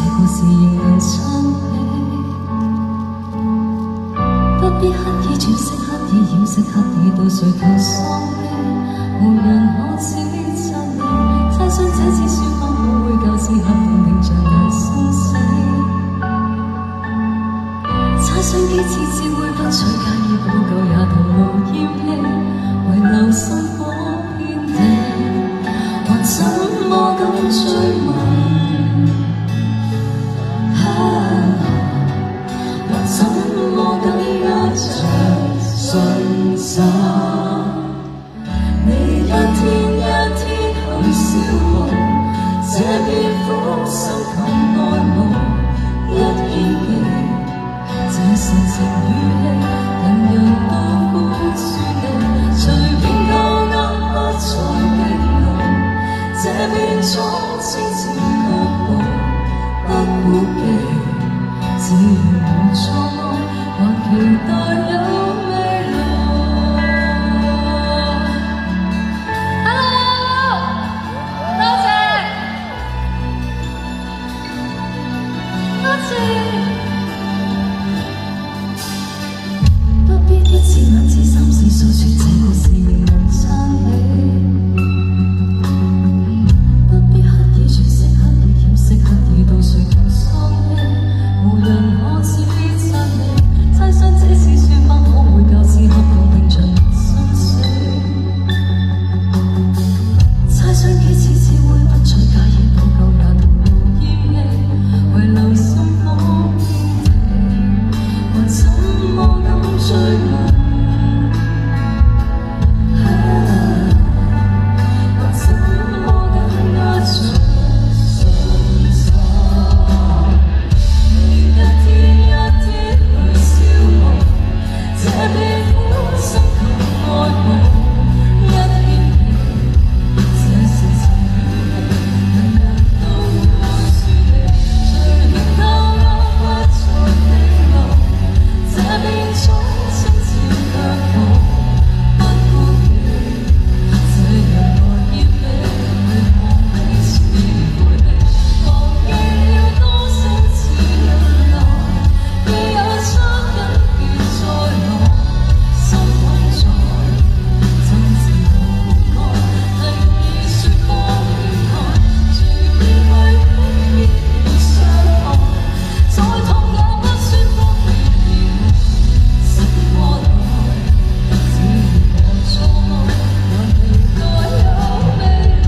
故事仍能撐起，不必刻意詮釋，刻意掩飾，刻意到垂頭喪氣，無人可指責你。猜想這次說謊可會較適合定定像大生死，猜想幾次只會不取介意補救也徒勞厭棄，遺留心火遍地，還怎麼敢追問？還怎麼敢握着信心？你一天一天去消耗，這片苦心及愛慕一牽記，這神情語氣，人人都孤注你，隨便勾勾不再冰露，這片蒼青似腳步不顧忌，只願無錯愛，還期待有未來。Hello， 多謝，多謝。不必一次兩次三次訴說，這故事仍能撐起。不必刻意詮釋，刻意掩飾，刻意到垂頭喪氣，無人可指責你。猜想這次說謊可會較適合定定像心死，猜想幾次只會不再介意補救也徒勞厭棄，遺留心火遍地，還怎麼敢追問？還怎麼敢握着信心？你一天一天去消耗，這片苦心及愛慕一牽記，這是情與理，人人都孤注你，隨便勾勾不再冰露，這片蒼青似腳步不顧忌，這人來厭你，回望彼此背棄，忘記了多少次忍耐，既有惻隱別再來，心困在真摯無愛，寧願說謊戀愛，隨便去輕易傷害，再痛也不說謊言什麼來，只願我錯愛，還期待有未來。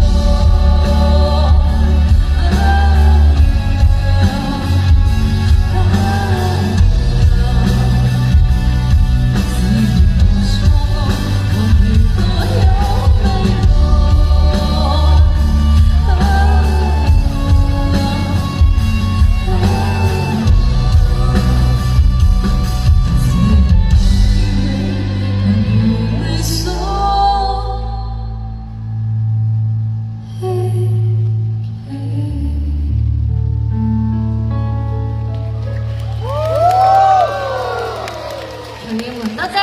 只願我錯愛，還期待有未來。楊耀文，多謝。